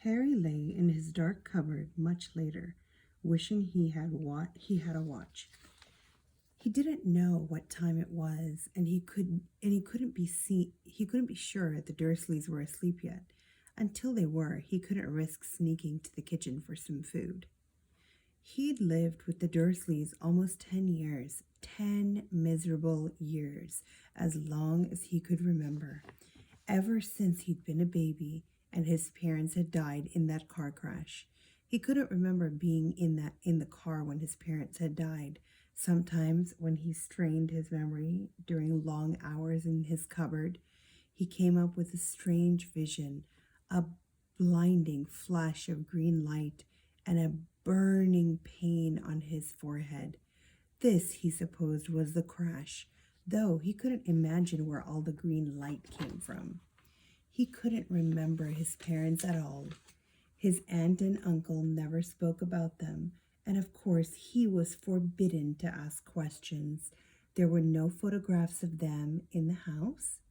Harry lay in his dark cupboard much later, wishing he had a watch. He didn't know what time it was, and he couldn't be sure the Dursleys were asleep yet. Until they were, he couldn't risk sneaking to the kitchen for some food. He'd lived with the Dursleys almost 10 years, 10 miserable years, as long as he could remember. Ever since he'd been a baby and his parents had died in that car crash. He couldn't remember being in the car when his parents had died. Sometimes when he strained his memory during long hours in his cupboard, he came up with a strange vision, a blinding flash of green light and a burning pain on his forehead. This, he supposed, was the crash, though he couldn't imagine where all the green light came from. He couldn't remember his parents at all. His aunt and uncle never spoke about them, and of course he was forbidden to ask questions. There were no photographs of them in the house.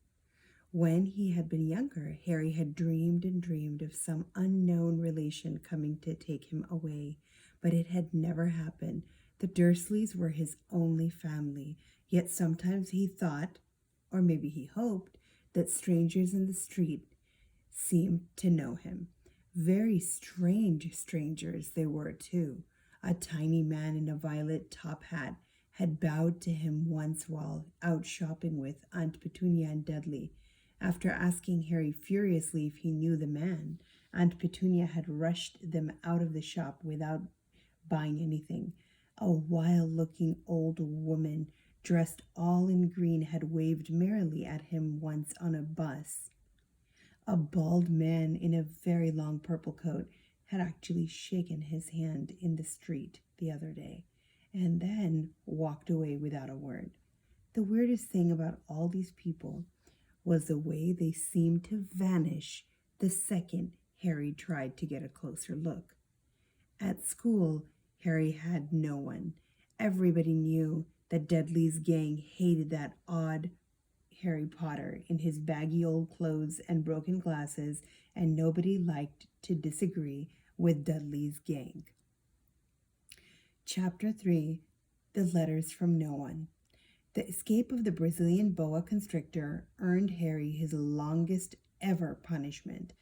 When he had been younger, Harry had dreamed and dreamed of some unknown relation coming to take him away, but it had never happened. The Dursleys were his only family, yet sometimes he thought, or maybe he hoped, that strangers in the street seemed to know him. Very strange strangers they were, too. A tiny man in a violet top hat had bowed to him once while out shopping with Aunt Petunia and Dudley. After asking Harry furiously if he knew the man, Aunt Petunia had rushed them out of the shop without buying anything. A wild-looking old woman dressed all in green had waved merrily at him once on a bus. A bald man in a very long purple coat had actually shaken his hand in the street the other day, and then walked away without a word. The weirdest thing about all these people was the way they seemed to vanish the second Harry tried to get a closer look. At school, Harry had no one. Everybody knew that Dudley's gang hated that odd Harry Potter in his baggy old clothes and broken glasses, and nobody liked to disagree with Dudley's gang. Chapter 3: The Letters from No One. The escape of the Brazilian boa constrictor earned Harry his longest ever punishment.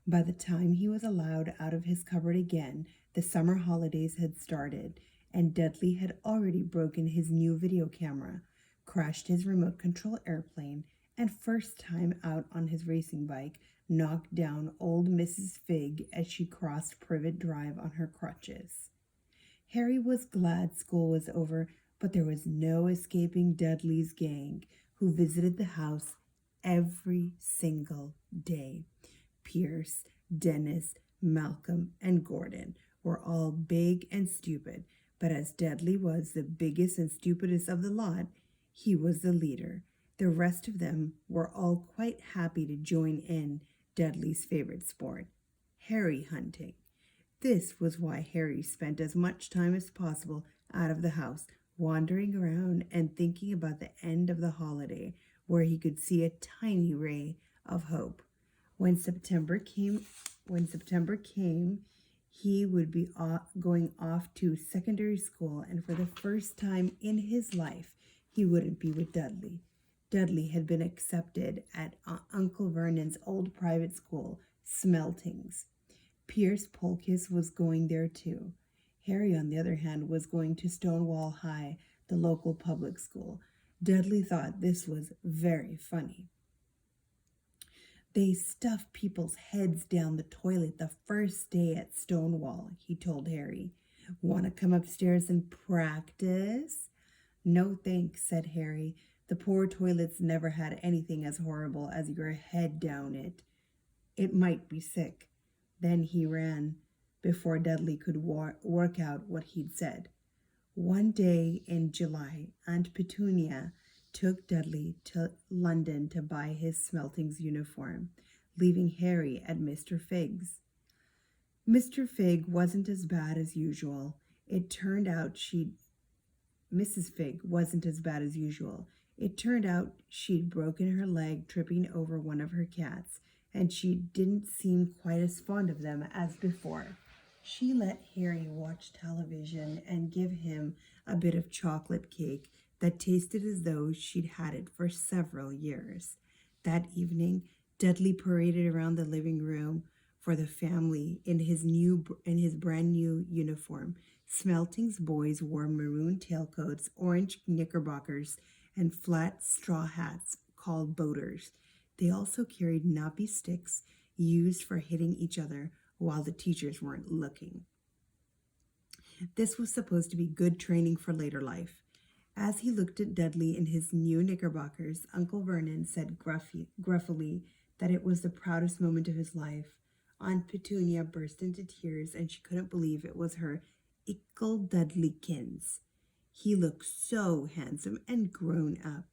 By the time he was allowed out of his cupboard again, the summer holidays had started, and Dudley had already broken his new video camera, crashed his remote control airplane, and first time out on his racing bike, knocked down old Mrs. Figg as she crossed Privet Drive on her crutches. Harry was glad school was over, but there was no escaping Dudley's gang, who visited the house every single day. Pierce, Dennis, Malcolm, and Gordon were all big and stupid, but as Dudley was the biggest and stupidest of the lot, he was the leader. The rest of them were all quite happy to join in Dudley's favorite sport, Harry hunting. This was why Harry spent as much time as possible out of the house, wandering around and thinking about the end of the holiday, where he could see a tiny ray of hope. When September came, he would be going off to secondary school, and for the first time in his life, he wouldn't be with Dudley. Dudley had been accepted at Uncle Vernon's old private school, Smeltings. Pierce Polkiss was going there too. Harry, on the other hand, was going to Stonewall High, the local public school. Dudley thought this was very funny. They stuff people's heads down the toilet the first day at Stonewall, he told Harry. Want to come upstairs and practice? No thanks, said Harry. The poor toilets never had anything as horrible as your head down it. It might be sick. Then he ran before Dudley could work out what he'd said. One day in July, Aunt Petunia took Dudley to London to buy his Smeltings uniform, leaving Harry at Mr. Figg's. Mr. Figg wasn't as bad as usual. Mrs. Figg wasn't as bad as usual. It turned out she'd broken her leg tripping over one of her cats, and she didn't seem quite as fond of them as before. She let Harry watch television and give him a bit of chocolate cake that tasted as though she'd had it for several years. That evening, Dudley paraded around the living room for the family in his brand new uniform. Smelting's boys wore maroon tailcoats, orange knickerbockers, and flat straw hats called boaters. They also carried knobby sticks used for hitting each other while the teachers weren't looking. This was supposed to be good training for later life. As he looked at Dudley in his new knickerbockers, Uncle Vernon said gruffly that it was the proudest moment of his life. Aunt Petunia burst into tears, and she couldn't believe it was her ickle Dudleykins. He looked so handsome and grown up.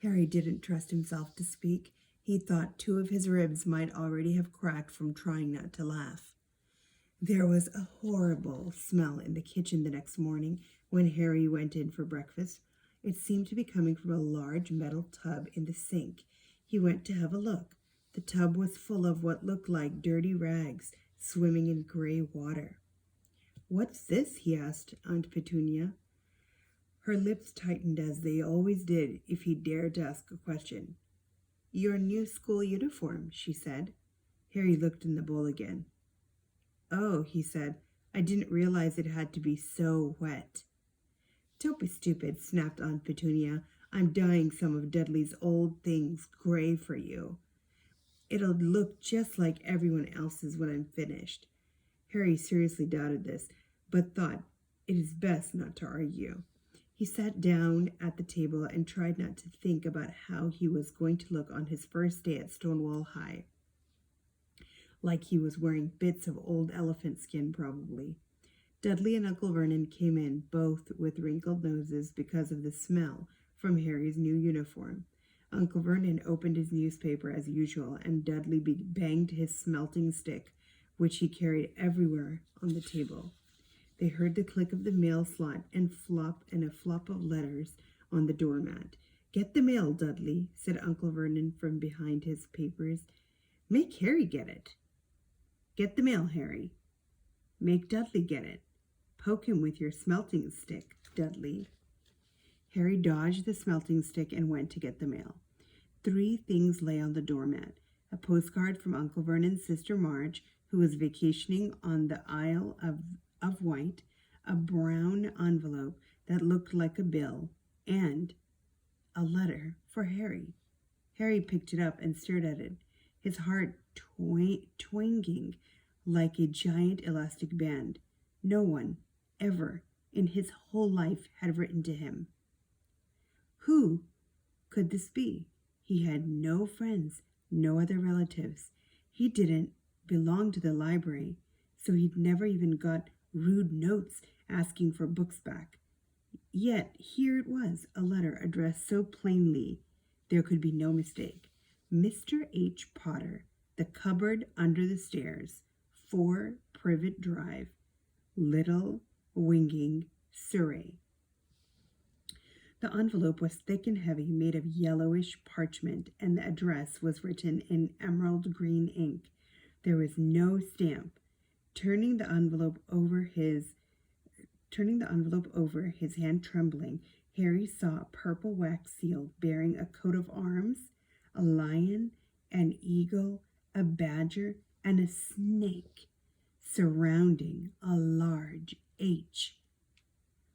Harry didn't trust himself to speak. He thought 2 of his ribs might already have cracked from trying not to laugh. There was a horrible smell in the kitchen the next morning when Harry went in for breakfast. It seemed to be coming from a large metal tub in the sink. He went to have a look. The tub was full of what looked like dirty rags swimming in gray water. "What's this?" he asked Aunt Petunia. Her lips tightened as they always did if he dared to ask a question. "Your new school uniform," she said. Harry looked in the bowl again. "Oh," he said, "I didn't realize it had to be so wet." "Don't be stupid," snapped Aunt Petunia. "I'm dyeing some of Dudley's old things gray for you. It'll look just like everyone else's when I'm finished." Harry seriously doubted this, but thought it is best not to argue. He sat down at the table and tried not to think about how he was going to look on his first day at Stonewall High. Like he was wearing bits of old elephant skin, probably. Dudley and Uncle Vernon came in, both with wrinkled noses because of the smell from Harry's new uniform. Uncle Vernon opened his newspaper as usual, and Dudley banged his smelting stick, which he carried everywhere on the table. They heard the click of the mail slot and a flop of letters on the doormat. "Get the mail, Dudley," said Uncle Vernon from behind his papers. "Make Harry get it." "Get the mail, Harry." "Make Dudley get it." "Poke him with your smelting stick, Dudley." Harry dodged the smelting stick and went to get the mail. 3 things lay on the doormat: a postcard from Uncle Vernon's sister Marge, who was vacationing on the Isle of Wight, a brown envelope that looked like a bill, and a letter for Harry. Harry picked it up and stared at it, his heart twanging like a giant elastic band. No one, ever, in his whole life had written to him. Who could this be? He had no friends, no other relatives. He didn't belong to the library, so he'd never even got rude notes asking for books back. Yet here it was, a letter addressed so plainly there could be no mistake. Mr. H. Potter, The Cupboard Under the Stairs, 4 Privet Drive, Little Winging, Surrey. The envelope was thick and heavy, made of yellowish parchment, and the address was written in emerald green ink. There was no stamp. Turning the envelope over, his hand trembling, Harry saw a purple wax seal bearing a coat of arms, a lion, an eagle, a badger, and a snake surrounding a large H.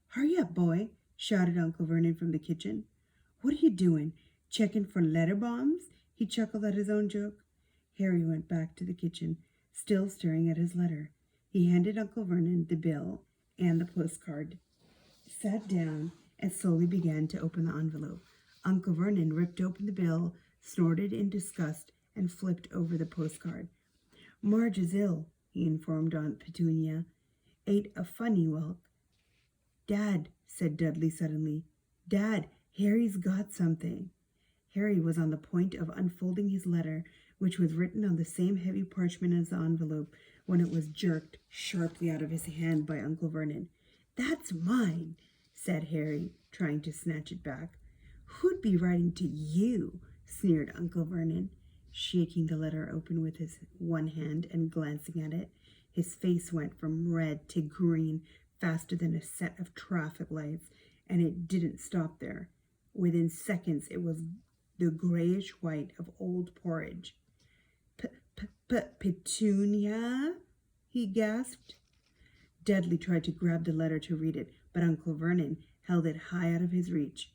"Hurry up, boy," shouted Uncle Vernon from the kitchen. "What are you doing? Checking for letter bombs?" He chuckled at his own joke. Harry went back to the kitchen, still staring at his letter. He handed Uncle Vernon the bill and the postcard, sat down, and slowly began to open the envelope. Uncle Vernon ripped open the bill, snorted in disgust, and flipped over the postcard. "Marge is ill," he informed Aunt Petunia. "Ate a funny whelk." "Dad," said Dudley suddenly. "Dad, Harry's got something." Harry was on the point of unfolding his letter, which was written on the same heavy parchment as the envelope, when it was jerked sharply out of his hand by Uncle Vernon. "That's mine," said Harry, trying to snatch it back. "Who'd be writing to you?" sneered Uncle Vernon. shaking the letter open with his one hand and glancing at it. His face went from red to green faster than a set of traffic lights, and it didn't stop there. Within seconds, it was the grayish white of old porridge. Petunia, he gasped. Dudley tried to grab the letter to read it, but Uncle Vernon held it high out of his reach.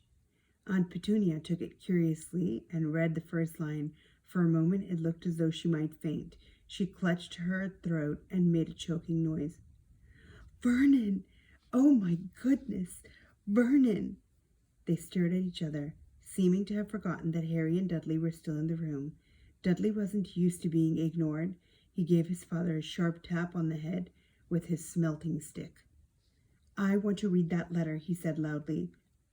Aunt Petunia took it curiously and read the first line. For a moment it looked as though she might faint. She clutched her throat and made a choking noise. "Vernon! Oh, my goodness! Vernon!" They stared at each other, seeming to have forgotten that Harry and Dudley were still in the room. Dudley wasn't used to being ignored. He gave his father a sharp tap on the head with his smelting stick. "I want to read that letter," he said loudly.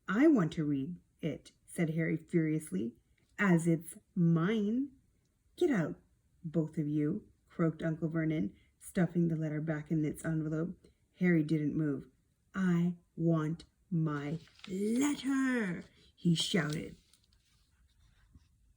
"I want to read it," said Harry furiously, "as it's mine." "Get out, both of you," croaked Uncle Vernon, stuffing the letter back in its envelope. Harry didn't move. "I want my letter," he shouted.